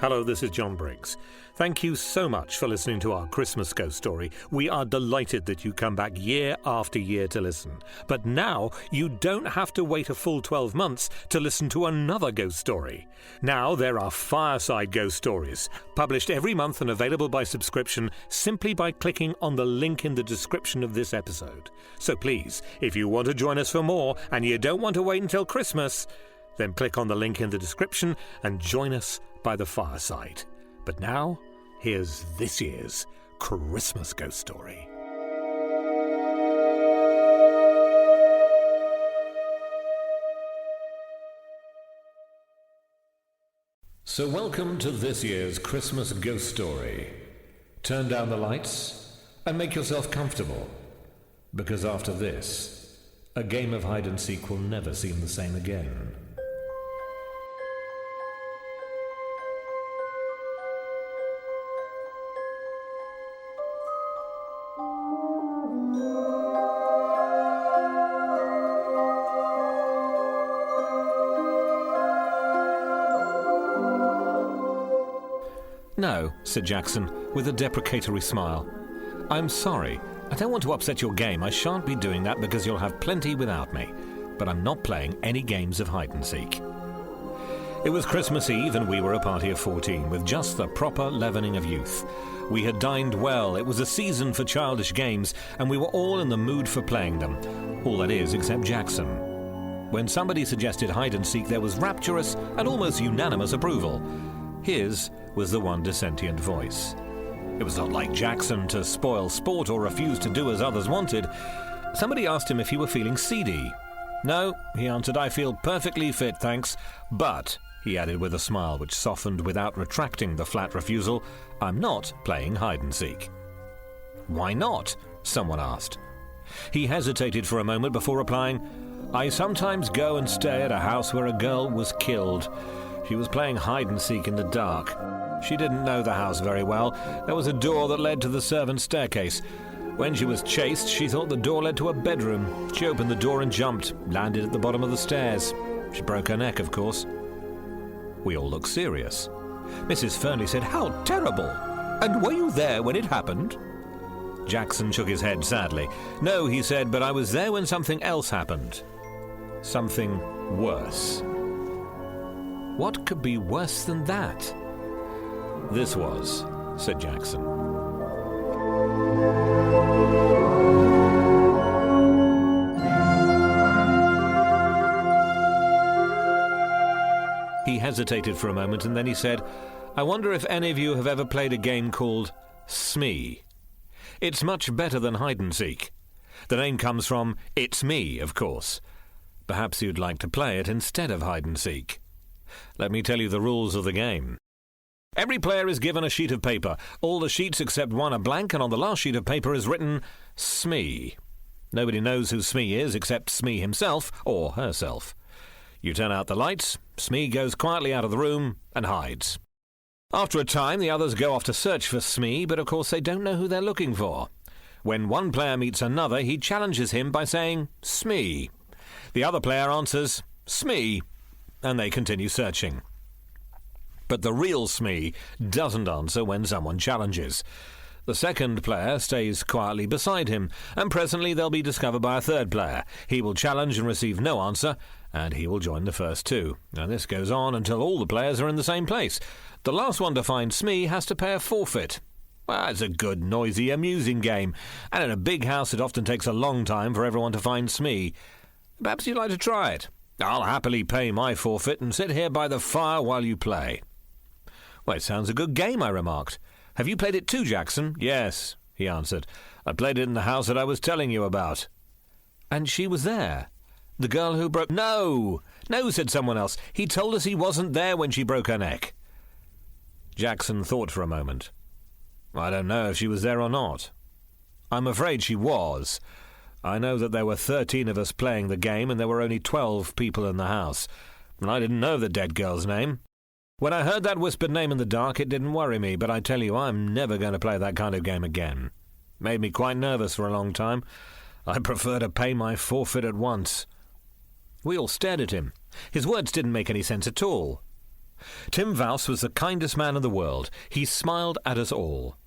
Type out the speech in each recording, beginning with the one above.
Hello, this is John Briggs. Thank you so much for listening to our Christmas ghost story. We are delighted that you come back year after year to listen. But now you don't have to wait a full 12 months to listen to another ghost story. Now there are fireside ghost stories, published every month and available by subscription simply by clicking on the link in the description of this episode. So please, if you want to join us for more and you don't want to wait until Christmas, then click on the link in the description and join us by the fireside. But now, here's this year's Christmas ghost story. So welcome to this year's Christmas ghost story. Turn down the lights and make yourself comfortable, because after this, a game of hide and seek will never seem the same again. "No," said Jackson, with a deprecatory smile. "I'm sorry. I don't want to upset your game. I shan't be doing that because you'll have plenty without me. But I'm not playing any games of hide-and-seek." It was Christmas Eve and we were a party of 14, with just the proper leavening of youth. We had dined well, it was a season for childish games, and we were all in the mood for playing them. All that is, except Jackson. When somebody suggested hide-and-seek, there was rapturous and almost unanimous approval. His was the one dissentient voice. It was not like Jackson to spoil sport or refuse to do as others wanted. Somebody asked him if he were feeling seedy. "No," he answered, "I feel perfectly fit, thanks. But," he added with a smile which softened without retracting the flat refusal, "I'm not playing hide-and-seek." "Why not?" someone asked. He hesitated for a moment before replying, "I sometimes go and stay at a house where a girl was killed. She was playing hide-and-seek in the dark. She didn't know the house very well. There was a door that led to the servants' staircase. When she was chased, she thought the door led to a bedroom. She opened the door and jumped, landed at the bottom of the stairs. She broke her neck, of course." We all looked serious. Mrs. Fernley said, "How terrible! And were you there when it happened?" Jackson shook his head sadly. "No," he said, "but I was there when something else happened. Something worse." What could be worse than that? "This was," said Jackson. He hesitated for a moment and then he said, "I wonder if any of you have ever played a game called Smee. It's much better than hide-and-seek. The name comes from It's Me, of course. Perhaps you'd like to play it instead of hide-and-seek. Let me tell you the rules of the game. Every player is given a sheet of paper. All the sheets except one are blank, and on the last sheet of paper is written Smee. Nobody knows who Smee is except Smee himself or herself. You turn out the lights, Smee goes quietly out of the room and hides. After a time, the others go off to search for Smee, but of course they don't know who they're looking for. When one player meets another, he challenges him by saying, 'Smee.' The other player answers, 'Smee,' and they continue searching. But the real Smee doesn't answer when someone challenges. The second player stays quietly beside him, and presently they'll be discovered by a third player. He will challenge and receive no answer, and he will join the first two. And this goes on until all the players are in the same place. The last one to find Smee has to pay a forfeit. Well, it's a good, noisy, amusing game, and in a big house it often takes a long time for everyone to find Smee. Perhaps you'd like to try it. I'll happily pay my forfeit and sit here by the fire while you play." "Well, it sounds a good game," I remarked. "Have you played it too, Jackson?" "Yes," he answered. "I played it in the house that I was telling you about." "And she was there? The girl who broke—" "No, said someone else. "He told us he wasn't there when she broke her neck." Jackson thought for a moment. "I don't know if she was there or not. I'm afraid she was. I know that there were 13 of us playing the game, and there were only 12 people in the house. And I didn't know the dead girl's name. When I heard that whispered name in the dark, it didn't worry me, but I tell you, I'm never going to play that kind of game again. Made me quite nervous for a long time. I prefer to pay my forfeit at once." We all stared at him. His words didn't make any sense at all. Tim Valse was the kindest man in the world. He smiled at us all.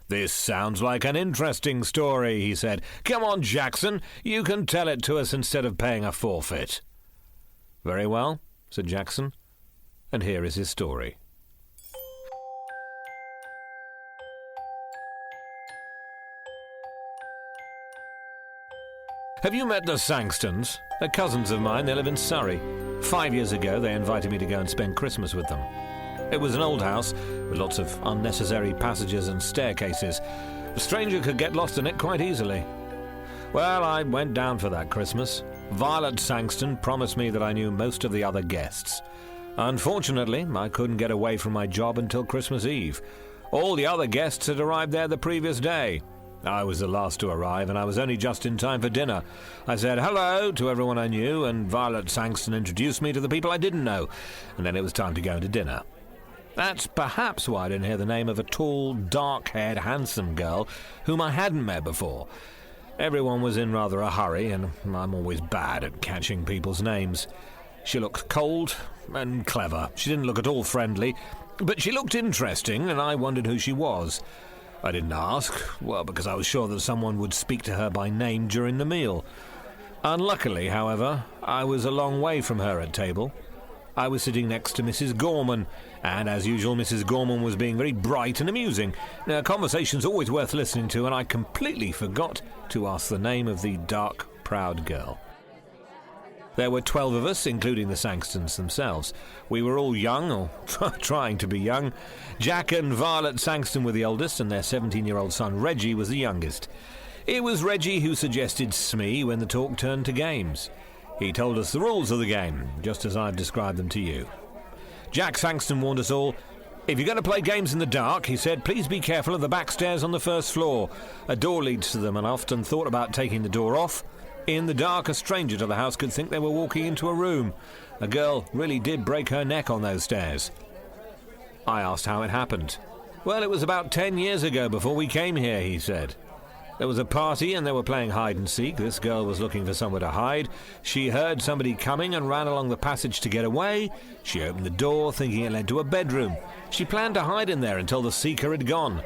"This sounds like an interesting story," he said. "Come on, Jackson, you can tell it to us instead of paying a forfeit." "Very well," said Jackson, and here is his story. Have you met the Sangstons? They're cousins of mine. They live in Surrey. 5 years ago, they invited me to go and spend Christmas with them. It was an old house with lots of unnecessary passages and staircases. A stranger could get lost in it quite easily. Well, I went down for that Christmas. Violet Sangston promised me that I knew most of the other guests. Unfortunately, I couldn't get away from my job until Christmas Eve. All the other guests had arrived there the previous day. I was the last to arrive, and I was only just in time for dinner. I said hello to everyone I knew, and Violet Sangston introduced me to the people I didn't know, and then it was time to go into dinner. That's perhaps why I didn't hear the name of a tall, dark-haired, handsome girl whom I hadn't met before. Everyone was in rather a hurry, and I'm always bad at catching people's names. She looked cold and clever. She didn't look at all friendly, but she looked interesting, and I wondered who she was. I didn't ask, well, because I was sure that someone would speak to her by name during the meal. Unluckily, however, I was a long way from her at table. I was sitting next to Mrs. Gorman, and as usual, Mrs. Gorman was being very bright and amusing. Now, conversation's always worth listening to, and I completely forgot to ask the name of the dark, proud girl. There were 12 of us, including the Sangstons themselves. We were all young, or trying to be young. Jack and Violet Sangston were the oldest, and their 17-year-old son Reggie was the youngest. It was Reggie who suggested Smee when the talk turned to games. He told us the rules of the game, just as I've described them to you. Jack Sangston warned us all, "If you're going to play games in the dark," he said, "please be careful of the back stairs on the first floor. A door leads to them, and I often thought about taking the door off. In the dark, a stranger to the house could think they were walking into a room. A girl really did break her neck on those stairs." I asked how it happened. "Well, it was about 10 years ago before we came here," he said. "There was a party and they were playing hide-and-seek. This girl was looking for somewhere to hide. She heard somebody coming and ran along the passage to get away. She opened the door, thinking it led to a bedroom. She planned to hide in there until the seeker had gone.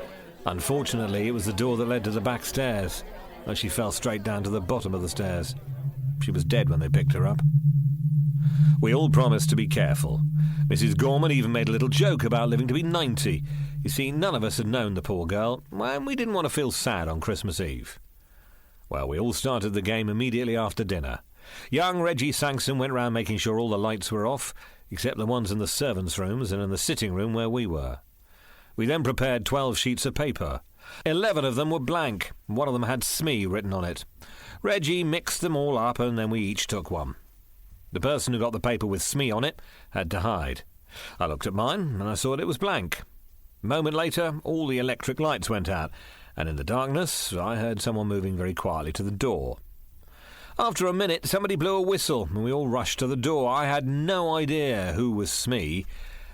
Unfortunately, it was the door that led to the back stairs. And she fell straight down to the bottom of the stairs. She was dead when they picked her up." We all promised to be careful. Mrs. Gorman even made a little joke about living to be 90. You see, none of us had known the poor girl, and we didn't want to feel sad on Christmas Eve. Well, we all started the game immediately after dinner. Young Reggie Sangston went round making sure all the lights were off, except the ones in the servants' rooms and in the sitting room where we were. We then prepared 12 sheets of paper. 11 of them were blank. One of them had Smee written on it. Reggie mixed them all up, and then we each took one. The person who got the paper with Smee on it had to hide. I looked at mine, and I saw it was blank. A moment later, all the electric lights went out, and in the darkness, I heard someone moving very quietly to the door. After a minute, somebody blew a whistle, and we all rushed to the door. I had no idea who was Smee,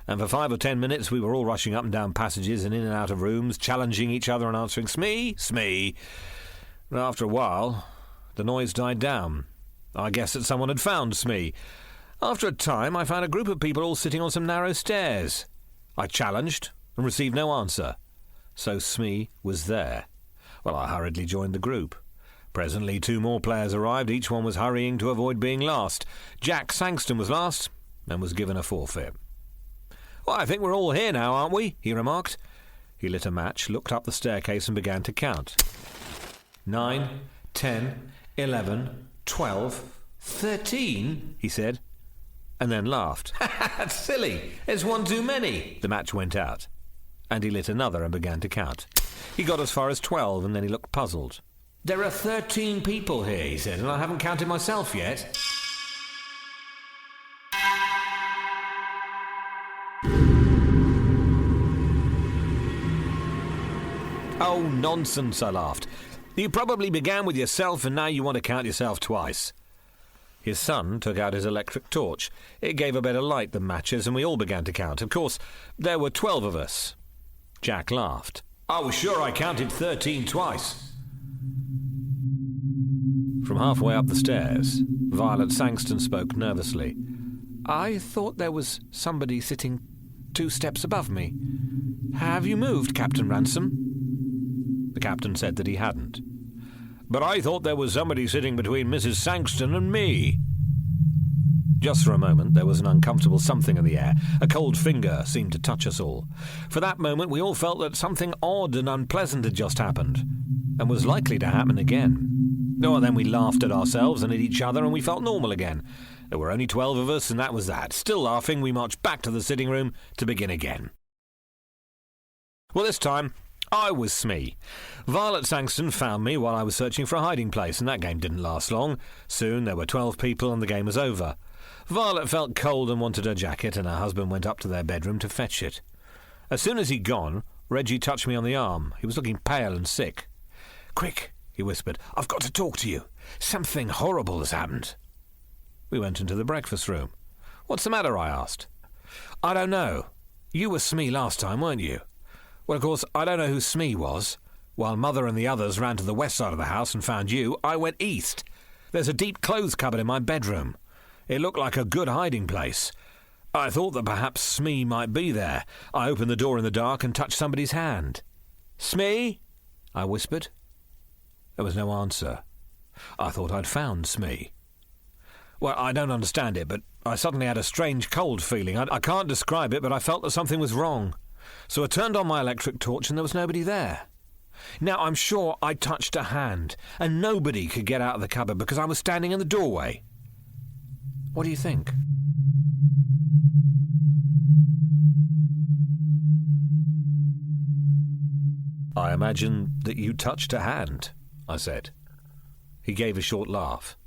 and for 5 or 10 minutes we were all rushing up and down passages and in and out of rooms, challenging each other and answering, "Smee, Smee." But after a while, the noise died down. I guessed that someone had found Smee. After a time, I found a group of people all sitting on some narrow stairs. I challenged and received no answer. So Smee was there. Well, I hurriedly joined the group. Presently 2 more players arrived. Each one was hurrying to avoid being last. Jack Sangston was last and was given a forfeit. "Well, I think we're all here now, aren't we?" he remarked. He lit a match, looked up the staircase and began to count. 9, 10, 11, 12, 13, he said, and then laughed. "That's silly. It's one too many." The match went out, and he lit another and began to count. He got as far as 12, and then he looked puzzled. "There are 13 people here," he said, "and I haven't counted myself yet." "Oh, nonsense," I laughed. "You probably began with yourself and now you want to count yourself twice." His son took out his electric torch. It gave a better light than matches, and we all began to count. Of course, there were 12 of us. Jack laughed. "I was sure I counted 13 twice." From halfway up the stairs, Violet Sangston spoke nervously. "I thought there was somebody sitting 2 steps above me. "Have you moved, Captain Ransom?" The captain said that he hadn't. "But I thought there was somebody sitting between Mrs. Sangston and me." Just for a moment there was an uncomfortable something in the air. A cold finger seemed to touch us all. For that moment we all felt that something odd and unpleasant had just happened, and was likely to happen again. Oh, then we laughed at ourselves and at each other, and we felt normal again. There were only 12 of us, and that was that. Still laughing, we marched back to the sitting room to begin again. Well, this time I was Smee. Violet Sangston found me while I was searching for a hiding place, and that game didn't last long. Soon there were 12 people and the game was over. Violet felt cold and wanted her jacket, and her husband went up to their bedroom to fetch it. As soon as he'd gone, Reggie touched me on the arm. He was looking pale and sick. "Quick," he whispered, "I've got to talk to you. Something horrible has happened." We went into the breakfast room. "What's the matter?" I asked. "I don't know. You were Smee last time, weren't you?" "Well, of course, I don't know who Smee was. While Mother and the others ran to the west side of the house and found you, I went east. There's a deep clothes cupboard in my bedroom. It looked like a good hiding place. I thought that perhaps Smee might be there. I opened the door in the dark and touched somebody's hand. 'Smee?' I whispered. There was no answer. I thought I'd found Smee. Well, I don't understand it, but I suddenly had a strange cold feeling. I can't describe it, but I felt that something was wrong. So I turned on my electric torch and there was nobody there. Now, I'm sure I touched a hand, and nobody could get out of the cupboard because I was standing in the doorway. What do you think?" "I imagine that you touched a hand," I said. He gave a short laugh.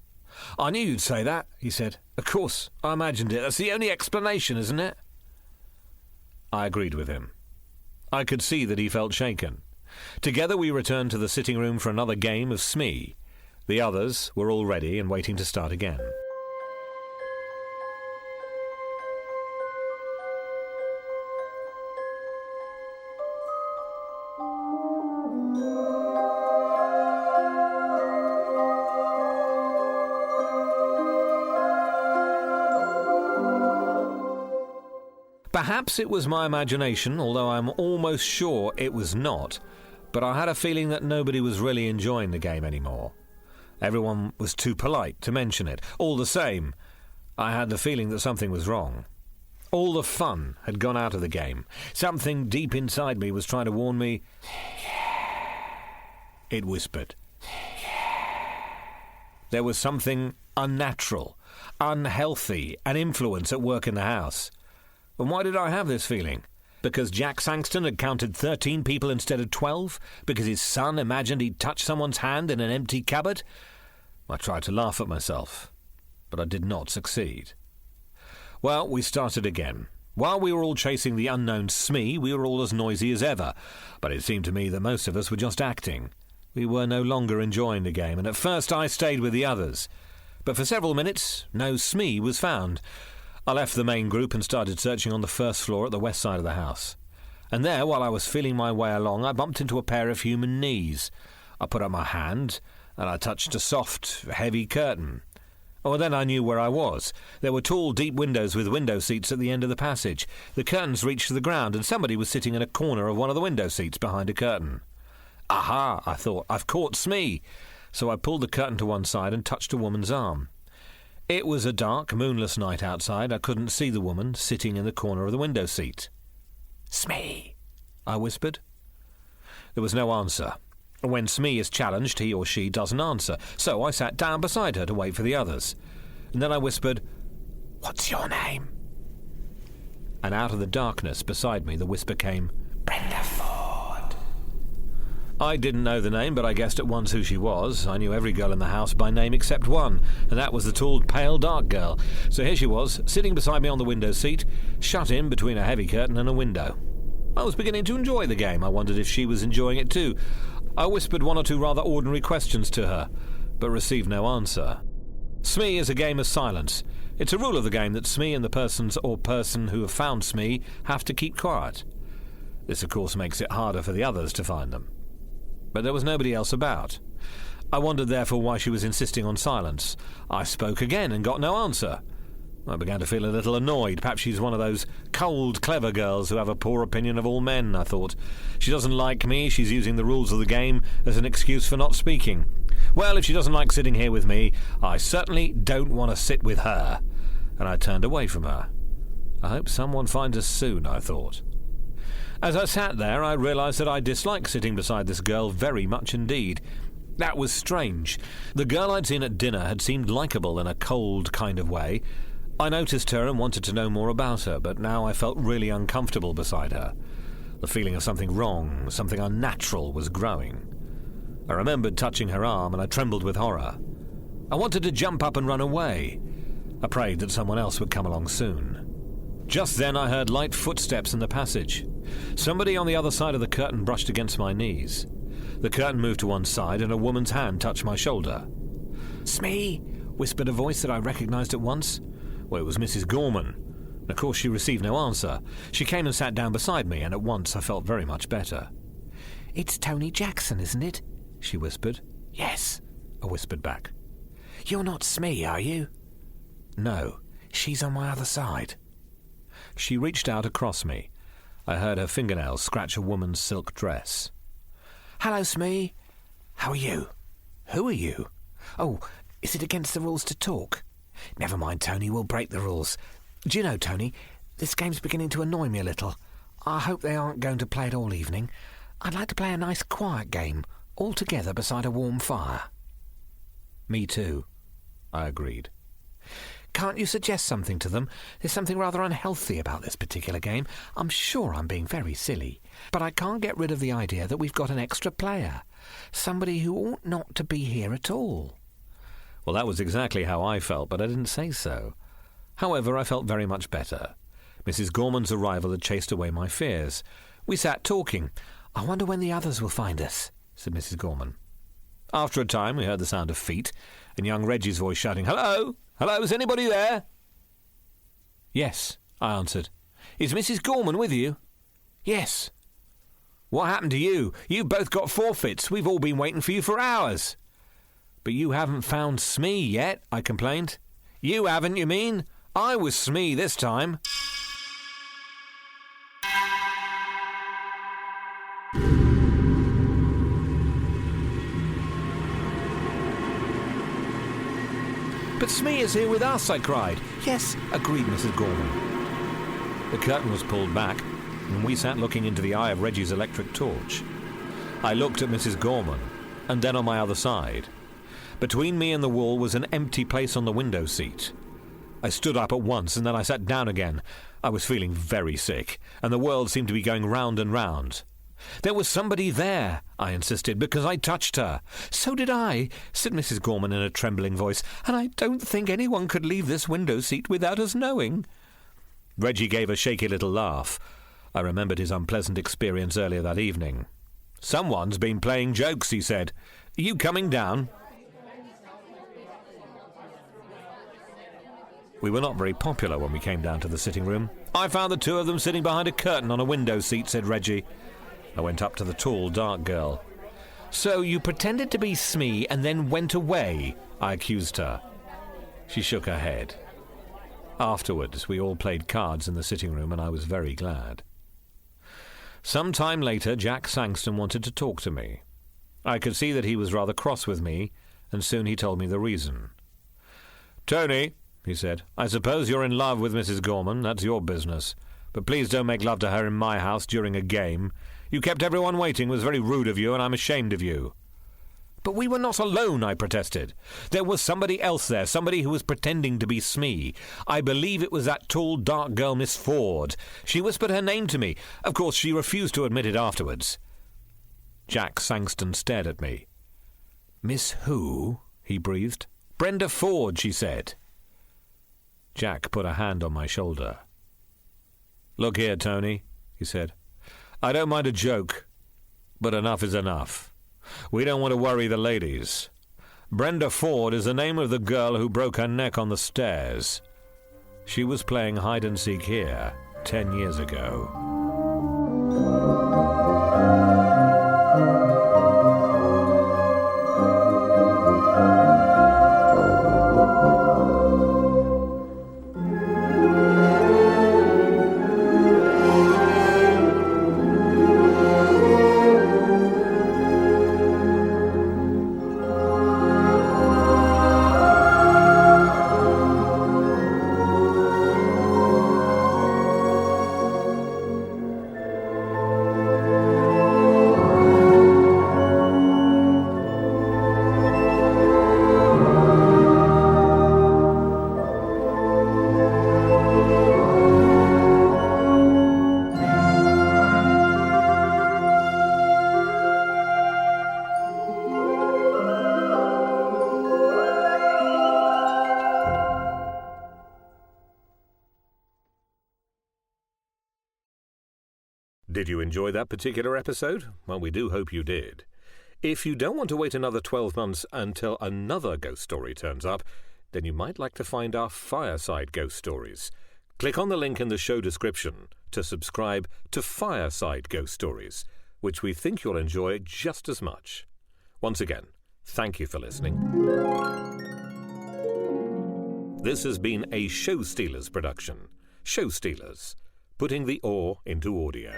"I knew you'd say that," he said. "Of course, I imagined it. That's the only explanation, isn't it?" I agreed with him. I could see that he felt shaken. Together we returned to the sitting room for another game of Smee. The others were all ready and waiting to start again. Perhaps it was my imagination, although I'm almost sure it was not, but I had a feeling that nobody was really enjoying the game anymore. Everyone was too polite to mention it. All the same, I had the feeling that something was wrong. All the fun had gone out of the game. Something deep inside me was trying to warn me. It whispered. There was something unnatural, unhealthy, an influence at work in the house. And why did I have this feeling? Because Jack Sangston had counted 13 people instead of 12? Because his son imagined he'd touched someone's hand in an empty cupboard? I tried to laugh at myself, but I did not succeed. Well, we started again. While we were all chasing the unknown Smee, we were all as noisy as ever, but it seemed to me that most of us were just acting. We were no longer enjoying the game, and at first I stayed with the others. But for several minutes, no Smee was found. I left the main group and started searching on the first floor at the west side of the house. And there, while I was feeling my way along, I bumped into a pair of human knees. I put up my hand, and I touched a soft, heavy curtain. Oh, then I knew where I was. There were tall, deep windows with window seats at the end of the passage. The curtains reached to the ground, and somebody was sitting in a corner of one of the window seats behind a curtain. Aha, I thought, I've caught Smee. So I pulled the curtain to one side and touched a woman's arm. It was a dark, moonless night outside. I couldn't see the woman sitting in the corner of the window seat. "Smee," I whispered. There was no answer. When Smee is challenged, he or she doesn't answer. So I sat down beside her to wait for the others. And then I whispered, "What's your name?" And out of the darkness beside me, the whisper came, "Brenda Ford." I didn't know the name, but I guessed at once who she was. I knew every girl in the house by name except one, and that was the tall, pale, dark girl. So here she was, sitting beside me on the window seat, shut in between a heavy curtain and a window. I was beginning to enjoy the game. I wondered if she was enjoying it too. I whispered one or two rather ordinary questions to her, but received no answer. Smee is a game of silence. It's a rule of the game that Smee and the persons or person who have found Smee have to keep quiet. This, of course, makes it harder for the others to find them. But there was nobody else about. I wondered therefore why she was insisting on silence. I spoke again and got no answer. I began to feel a little annoyed. Perhaps she's one of those cold, clever girls who have a poor opinion of all men, I thought. She doesn't like me. She's using the rules of the game as an excuse for not speaking. Well, if she doesn't like sitting here with me, I certainly don't want to sit with her. And I turned away from her. I hope someone finds us soon, I thought. As I sat there, I realised that I disliked sitting beside this girl very much indeed. That was strange. The girl I'd seen at dinner had seemed likeable in a cold kind of way. I noticed her and wanted to know more about her, but now I felt really uncomfortable beside her. The feeling of something wrong, something unnatural, was growing. I remembered touching her arm, and I trembled with horror. I wanted to jump up and run away. I prayed that someone else would come along soon. Just then I heard light footsteps in the passage. Somebody on the other side of the curtain brushed against my knees. The curtain moved to one side, and a woman's hand touched my shoulder. "Smee!" whispered a voice that I recognised at once. Well, it was Mrs. Gorman. And of course she received no answer. She came and sat down beside me, and at once I felt very much better. "It's Tony Jackson, isn't it?" she whispered. "Yes," I whispered back. "You're not Smee, are you?" "No, she's on my other side." She reached out across me. I heard her fingernails scratch a woman's silk dress. "Hello, Smee. How are you?" "Who are you?" "Oh, is it against the rules to talk?" "Never mind, Tony, we'll break the rules. Do you know, Tony, this game's beginning to annoy me a little. I hope they aren't going to play it all evening. I'd like to play a nice quiet game, all together beside a warm fire." "Me too," I agreed. "Can't you suggest something to them? There's something rather unhealthy about this particular game. I'm sure I'm being very silly, but I can't get rid of the idea that we've got an extra player, somebody who ought not to be here at all." Well, that was exactly how I felt, but I didn't say so. However, I felt very much better. Mrs. Gorman's arrival had chased away my fears. We sat talking. "I wonder when the others will find us," said Mrs. Gorman. After a time, we heard the sound of feet, and young Reggie's voice shouting, "Hello! Hello, is anybody there?" "Yes," I answered. "Is Mrs. Gorman with you?" "Yes." "What happened to you? You've both got forfeits. We've all been waiting for you for hours." "But you haven't found Smee yet," I complained. "You haven't, you mean? I was Smee this time." "But Smee is here with us," I cried. "Yes," agreed Mrs. Gorman. The curtain was pulled back, and we sat looking into the eye of Reggie's electric torch. I looked at Mrs. Gorman, and then on my other side. Between me and the wall was an empty place on the window seat. I stood up at once, and then I sat down again. I was feeling very sick, and the world seemed to be going round and round. "There was somebody there," I insisted, "because I touched her." "So did I," said Mrs. Gorman in a trembling voice, "and I don't think anyone could leave this window seat without us knowing." Reggie gave a shaky little laugh. I remembered his unpleasant experience earlier that evening. "Someone's been playing jokes," he said. "Are you coming down?" We were not very popular when we came down to the sitting room. "I found the two of them sitting behind a curtain on a window seat," said Reggie. I went up to the tall, dark girl. "So you pretended to be Smee and then went away?" I accused her. She shook her head. Afterwards, we all played cards in the sitting room, and I was very glad. Some time later, Jack Sangston wanted to talk to me. I could see that he was rather cross with me, and soon he told me the reason. "Tony," he said, "I suppose you're in love with Mrs. Gorman. That's your business. But please don't make love to her in my house during a game. You kept everyone waiting. It was very rude of you, and I'm ashamed of you." "But we were not alone," I protested. "There was somebody else there, somebody who was pretending to be Smee. I believe it was that tall, dark girl, Miss Ford. She whispered her name to me. Of course, she refused to admit it afterwards." Jack Sangston stared at me. "Miss who?" he breathed. "Brenda Ford," she said. Jack put a hand on my shoulder. "Look here, Tony," he said. "I don't mind a joke, but enough is enough. We don't want to worry the ladies. Brenda Ford is the name of the girl who broke her neck on the stairs. She was playing hide-and-seek here 10 years ago." Did you enjoy that particular episode? Well, we do hope you did. If you don't want to wait another 12 months until another ghost story turns up, then you might like to find our Fireside Ghost Stories. Click on the link in the show description to subscribe to Fireside Ghost Stories, which we think you'll enjoy just as much. Once again, thank you for listening. This has been a Show Stealers production. Show Stealers, putting the awe into audio.